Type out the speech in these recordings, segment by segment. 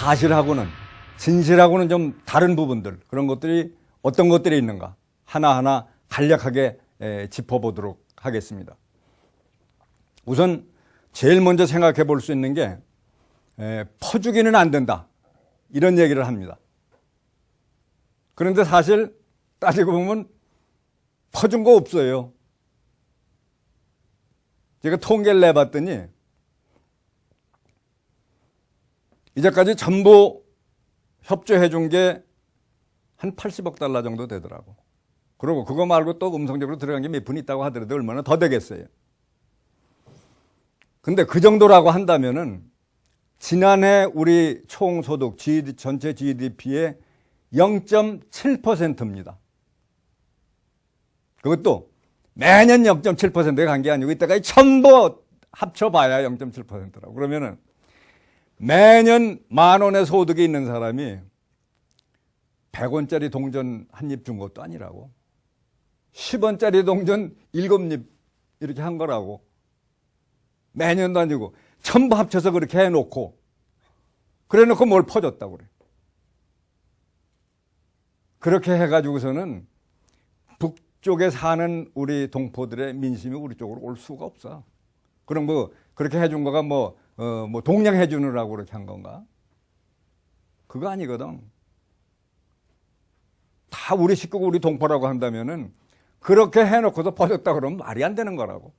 사실하고는, 진실하고는 좀 다른 부분들, 그런 것들이 어떤 것들이 있는가 하나하나 간략하게 짚어보도록 하겠습니다. 우선 제일 먼저 생각해 볼 수 있는 게 퍼주기는 안 된다, 이런 얘기를 합니다. 그런데 사실 따지고 보면 퍼준 거 없어요. 제가 통계를 내봤더니 이제까지 전부 협조해 준 게 한 80억 달러 정도 되더라고. 그리고 그거 말고 또 음성적으로 들어간 게 몇 분 있다고 하더라도 얼마나 더 되겠어요. 근데 그 정도라고 한다면은 지난해 우리 총소득 전체 GDP의 0.7%입니다. 그것도 매년 0.7%가 간 게 아니고 이때까지 전부 합쳐봐야 0.7%라고. 그러면은 매년 10,000원의 소득이 있는 사람이 100원짜리 동전 한 입 준 것도 아니라고. 10원짜리 동전 7입 이렇게 한 거라고. 매년도 아니고 전부 합쳐서 그렇게 해놓고, 그래 놓고 뭘 퍼줬다고 그래. 그렇게 해가지고서는 북쪽에 사는 우리 동포들의 민심이 우리 쪽으로 올 수가 없어. 그럼 뭐 그렇게 해준 거가 뭐 동양 해주느라고 그렇게 한 건가? 그거 아니거든. 다 우리 식구고 우리 동포라고 한다면은 그렇게 해놓고서 퍼줬다 그러면 말이 안 되는 거라고.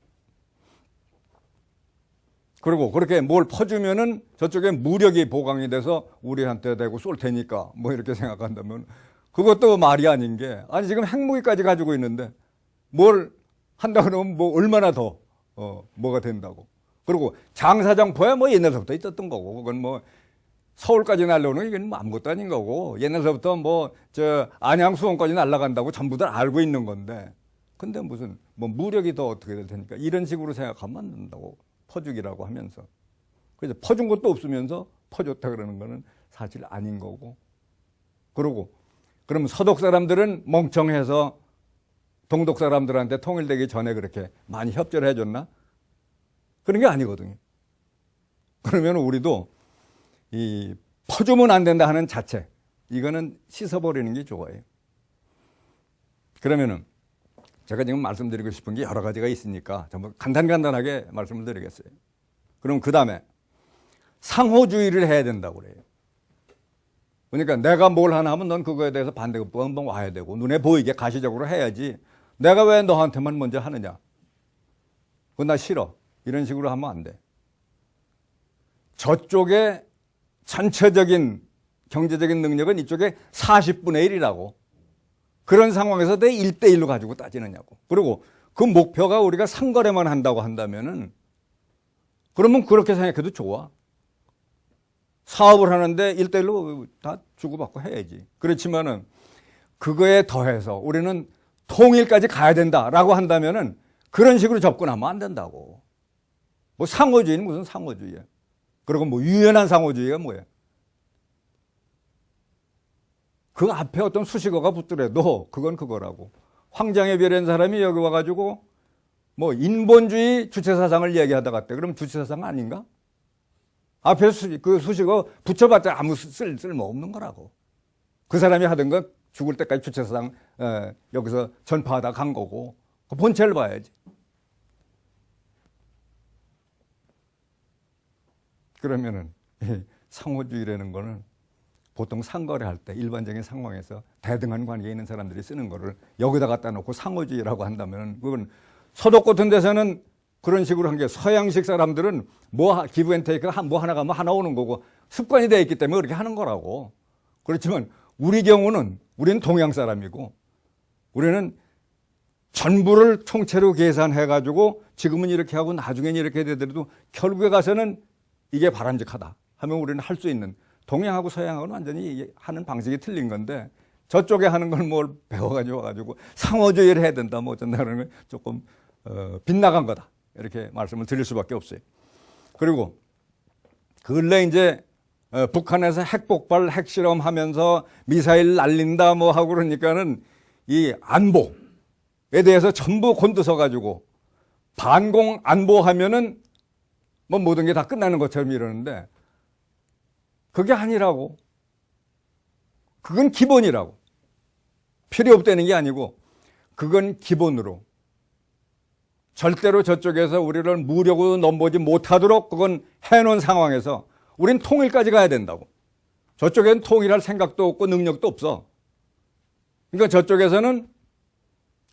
그리고 그렇게 뭘 퍼주면은 저쪽에 무력이 보강이 돼서 우리한테 대고 쏠 테니까 뭐 이렇게 생각한다면 그것도 말이 아닌 게, 아니 지금 핵무기까지 가지고 있는데 뭘 한다 그러면 뭐 얼마나 더 뭐가 된다고. 그리고 장사정포야 뭐 옛날부터 있었던 거고, 그건 뭐 서울까지 날라오는 게 뭐 아무것도 아닌 거고, 옛날부터 뭐 저 안양 수원까지 날아간다고 전부들 알고 있는 건데, 근데 무슨 뭐 무력이 더 어떻게 될 테니까 이런 식으로 생각하면 안 된다고. 퍼주기라고 하면서. 그래서 퍼준 것도 없으면서 퍼줬다 그러는 거는 사실 아닌 거고. 그러고 그럼 서독 사람들은 멍청해서 동독 사람들한테 통일되기 전에 그렇게 많이 협조를 해줬나? 그런 게 아니거든요. 그러면 우리도 이 퍼주면 안 된다 하는 자체, 이거는 씻어버리는 게 좋아요. 그러면은 제가 지금 말씀드리고 싶은 게 여러 가지가 있으니까 전부 간단하게 말씀을 드리겠어요. 그럼 그 다음에 상호주의를 해야 된다고 그래요. 그러니까 내가 뭘 하나 하면 넌 그거에 대해서 반대급부가 한번 와야 되고 눈에 보이게 가시적으로 해야지, 내가 왜 너한테만 먼저 하느냐, 그건 나 싫어, 이런 식으로 하면 안 돼. 저쪽에 전체적인 경제적인 능력은 이쪽에 40분의 1이라고. 그런 상황에서 내 1대1로 가지고 따지느냐고. 그리고 그 목표가 우리가 상거래만 한다고 한다면은, 그러면 그렇게 생각해도 좋아. 사업을 하는데 1대1로 다 주고받고 해야지. 그렇지만은 그거에 더해서 우리는 통일까지 가야 된다라고 한다면은 그런 식으로 접근하면 안 된다고. 뭐 상호주의는 무슨 상호주의야. 그리고 뭐 유연한 상호주의가 뭐야. 그 앞에 어떤 수식어가 붙더라도 그건 그거라고. 황장의 별인 사람이 여기 와가지고 뭐 인본주의 주체사상을 얘기하다 갔대. 그럼 주체사상 아닌가? 앞에 그 수식어 붙여봤자 아무 쓸모 없는 거라고. 그 사람이 하던 건 죽을 때까지 주체사상 여기서 전파하다 간 거고, 그 본체를 봐야지. 그러면은 상호주의라는 거는 보통 상거래할 때 일반적인 상황에서 대등한 관계에 있는 사람들이 쓰는 거를 여기다 갖다 놓고 상호주의라고 한다면, 그건 서독 같은 데서는 그런 식으로 한 게, 서양식 사람들은 뭐 기브 앤 테이크가 뭐 하나 가면 하나 오는 거고 습관이 되어 있기 때문에 그렇게 하는 거라고. 그렇지만 우리 경우는, 우리는 동양 사람이고 우리는 전부를 총체로 계산해 가지고 지금은 이렇게 하고 나중에는 이렇게 되더라도 결국에 가서는 이게 바람직하다 하면 우리는 할 수 있는, 동양하고 서양하고는 완전히 하는 방식이 틀린 건데, 저쪽에 하는 걸 뭘 배워가지고 와가지고 상호주의를 해야 된다 뭐 어쩐다 그러는 건 조금 빗나간 거다, 이렇게 말씀을 드릴 수밖에 없어요. 그리고 근래 이제 북한에서 핵폭발, 핵실험 하면서 미사일 날린다 뭐 하고 그러니까는 이 안보에 대해서 전부 곤두서 가지고 반공 안보하면은 뭐 모든 게 다 끝나는 것처럼 이러는데, 그게 아니라고. 그건 기본이라고. 필요 없다는 게 아니고 그건 기본으로. 절대로 저쪽에서 우리를 무력으로 넘보지 못하도록 그건 해놓은 상황에서 우린 통일까지 가야 된다고. 저쪽에는 통일할 생각도 없고 능력도 없어. 그러니까 저쪽에서는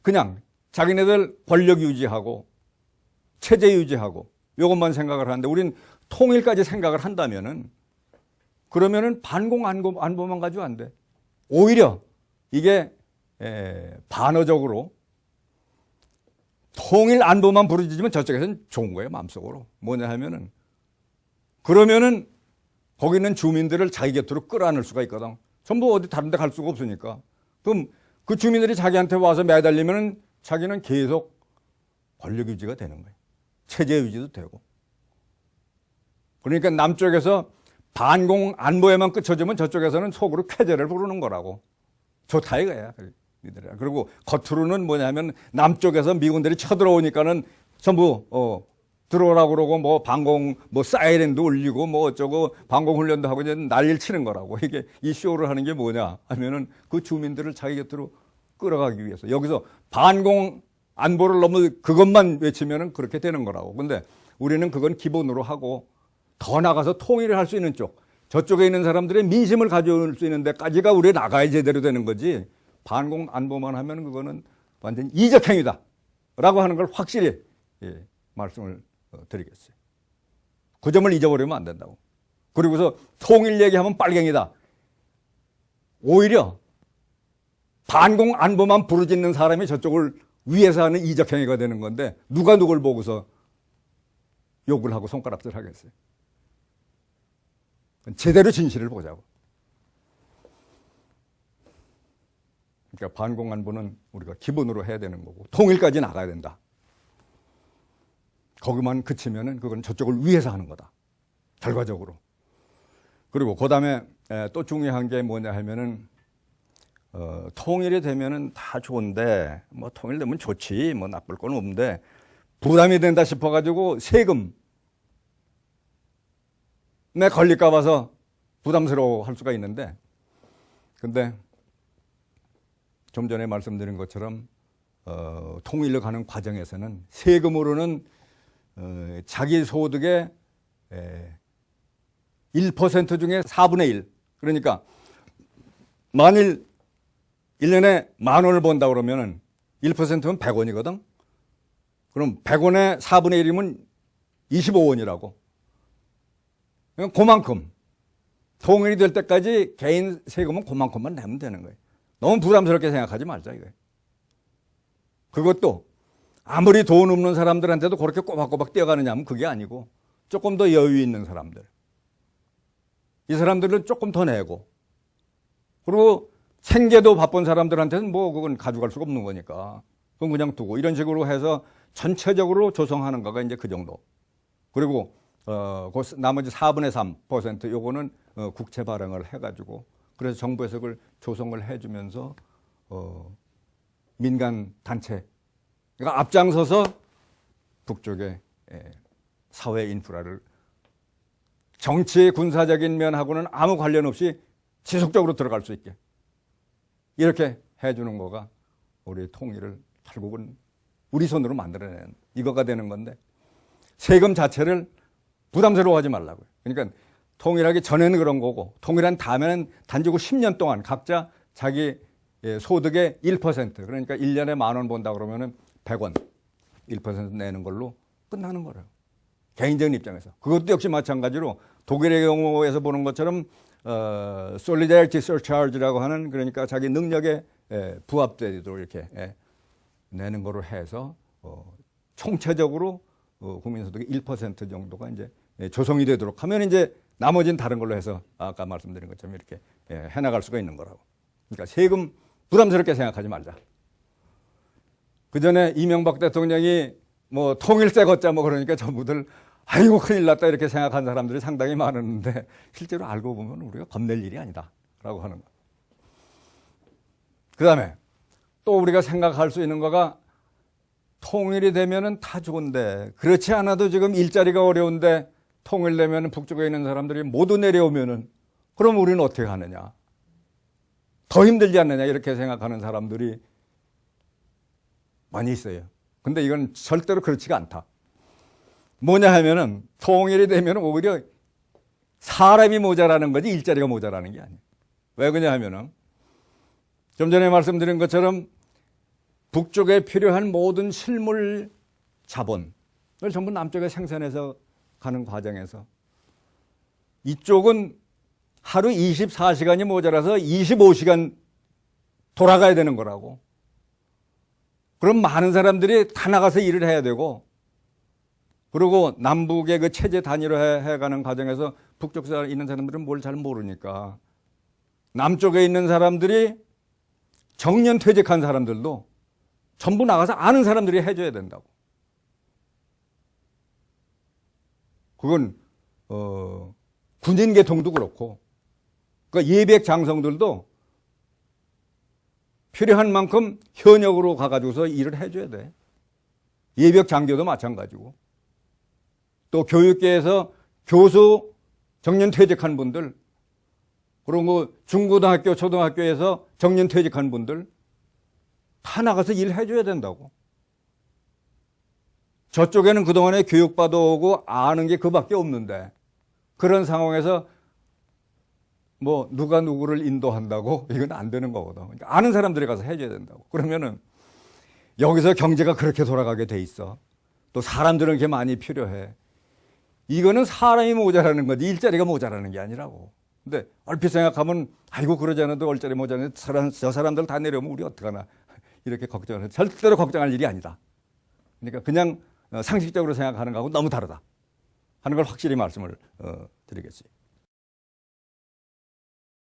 그냥 자기네들 권력 유지하고 체제 유지하고 이것만 생각을 하는데 우린 통일까지 생각을 한다면은 그러면은 반공 안보만 가지고 안 돼. 오히려 이게 반어적으로 통일 안보만 부르짖으면 저쪽에서는 좋은 거예요, 마음속으로. 뭐냐 하면은 그러면은 거기 있는 주민들을 자기 곁으로 끌어안을 수가 있거든. 전부 어디 다른 데 갈 수가 없으니까. 그럼 그 주민들이 자기한테 와서 매달리면은 자기는 계속 권력 유지가 되는 거예요. 체제 유지도 되고. 그러니까 남쪽에서 반공 안보에만 끝쳐주면 저쪽에서는 속으로 쾌재를 부르는 거라고. 좋다 이거야. 그리고 겉으로는 뭐냐면 남쪽에서 미군들이 쳐들어오니까는 전부 들어오라고 그러고 뭐 방공 뭐 사이렌도 울리고 뭐 어쩌고 방공 훈련도 하고 이제 난리를 치는 거라고. 이게 이 쇼를 하는 게 뭐냐 하면은 그 주민들을 자기 곁으로 끌어가기 위해서. 여기서 반공 안보를 너무 그것만 외치면은 그렇게 되는 거라고. 근데 우리는 그건 기본으로 하고 더 나가서 통일을 할 수 있는 쪽, 저쪽에 있는 사람들의 민심을 가져올 수 있는 데까지가 우리 나가야 제대로 되는 거지. 반공 안보만 하면 그거는 완전 이적행위다 라고 하는 걸 확실히 말씀을 드리겠어요. 그 점을 잊어버리면 안 된다고. 그리고서 통일 얘기하면 빨갱이다. 오히려 반공 안보만 부르짖는 사람이 저쪽을 위해서 하는 이적행위가 되는 건데 누가 누굴 보고서 욕을 하고 손가락질 하겠어요. 제대로 진실을 보자고. 그러니까 반공 안보는 우리가 기본으로 해야 되는 거고 통일까지 나가야 된다. 거기만 그치면은 그건 저쪽을 위해서 하는 거다. 결과적으로. 그리고 그다음에 또 중요한 게 뭐냐 하면은 통일이 되면은 다 좋은데 뭐 통일되면 좋지 뭐 나쁠 건 없는데 부담이 된다 싶어가지고 세금에 걸릴까 봐서 부담스러워 할 수가 있는데 근데 좀 전에 말씀드린 것처럼 통일로 가는 과정에서는 세금으로는 자기 소득의 1% 중에 4분의 1 그러니까 만일 1년에 10,000원을 번다 그러면은 1%면 100원이거든. 그럼 100원에 4분의 1이면 25원이라고. 그러니까 그만큼 통일이 될 때까지 개인 세금은 그만큼만 내면 되는 거예요. 너무 부담스럽게 생각하지 말자 이거예요. 그것도 아무리 돈 없는 사람들한테도 그렇게 꼬박꼬박 뛰어가느냐 하면 그게 아니고 조금 더 여유 있는 사람들. 이 사람들은 조금 더 내고 그리고 생계도 바쁜 사람들한테는 뭐 그건 가져갈 수가 없는 거니까 그건 그냥 두고 이런 식으로 해서 전체적으로 조성하는 거가 이제 그 정도. 그리고 그 나머지 4분의 3% 요거는 국채 발행을 해가지고 그래서 정부에서 그걸 조성을 해주면서 민간 단체 그러니까 앞장서서 북쪽의 사회 인프라를 정치 군사적인 면하고는 아무 관련 없이 지속적으로 들어갈 수 있게 이렇게 해주는 거가 우리 통일을 결국은 우리 손으로 만들어낸 이거가 되는 건데 세금 자체를 부담스러워하지 말라고요. 그러니까 통일하기 전에는 그런 거고 통일한 다음에는 단지 그 10년 동안 각자 자기 소득의 1% 그러니까 1년에 10,000원 번다 그러면은 100원 1% 내는 걸로 끝나는 거예요. 개인적인 입장에서. 그것도 역시 마찬가지로 독일의 경우에서 보는 것처럼 Solidarity Surcharge라고 하는 그러니까 자기 능력에 부합되도록 이렇게 내는 거로 해서 총체적으로 국민소득의 1% 정도가 이제 조성이 되도록 하면 이제 나머지는 다른 걸로 해서 아까 말씀드린 것처럼 이렇게 해나갈 수가 있는 거라고. 그러니까 세금 부담스럽게 생각하지 말자. 그 전에 이명박 대통령이 뭐 통일세 걷자 뭐 그러니까 전부들 아이고 큰일 났다 이렇게 생각한 사람들이 상당히 많았는데 실제로 알고 보면 우리가 겁낼 일이 아니다라고 하는 거. 그 다음에 또 우리가 생각할 수 있는 거가 통일이 되면은 다 좋은데 그렇지 않아도 지금 일자리가 어려운데 통일되면 북쪽에 있는 사람들이 모두 내려오면은 그럼 우리는 어떻게 하느냐? 더 힘들지 않느냐? 이렇게 생각하는 사람들이 많이 있어요. 근데 이건 절대로 그렇지가 않다. 뭐냐 하면은 통일이 되면 오히려 사람이 모자라는 거지 일자리가 모자라는 게 아니에요. 왜 그러냐 하면은 좀 전에 말씀드린 것처럼 북쪽에 필요한 모든 실물 자본을 전부 남쪽에 생산해서 가는 과정에서 이쪽은 하루 24시간이 모자라서 25시간 돌아가야 되는 거라고. 그럼 많은 사람들이 다 나가서 일을 해야 되고, 그리고 남북의 그 체제 단일화해가는 과정에서 북쪽에 있는 사람들은 뭘 잘 모르니까 남쪽에 있는 사람들이 정년 퇴직한 사람들도 전부 나가서 아는 사람들이 해줘야 된다고. 그건 군인 계통도 그렇고, 그러니까 예백 장성들도 필요한 만큼 현역으로 가가지고서 일을 해줘야 돼. 예백 장교도 마찬가지고. 또 교육계에서 교수 정년 퇴직한 분들, 그리고 중고등학교, 초등학교에서 정년 퇴직한 분들 다 나가서 일해줘야 된다고. 저쪽에는 그동안에 교육받아 오고 아는 게 그밖에 없는데 그런 상황에서 뭐 누가 누구를 인도한다고? 이건 안 되는 거거든. 그러니까 아는 사람들이 가서 해줘야 된다고. 그러면은 여기서 경제가 그렇게 돌아가게 돼 있어. 또 사람들은 그게 많이 필요해. 이거는 사람이 모자라는 거지 일자리가 모자라는 게 아니라고. 근데 얼핏 생각하면 아이고 그러지 않아도 일자리 모자라는데 저 사람들 다 내려오면 우리 어떡하나 이렇게 걱정을 해. 절대로 걱정할 일이 아니다. 그러니까 그냥 상식적으로 생각하는 거하고 너무 다르다 하는 걸 확실히 말씀을 드리겠습니다.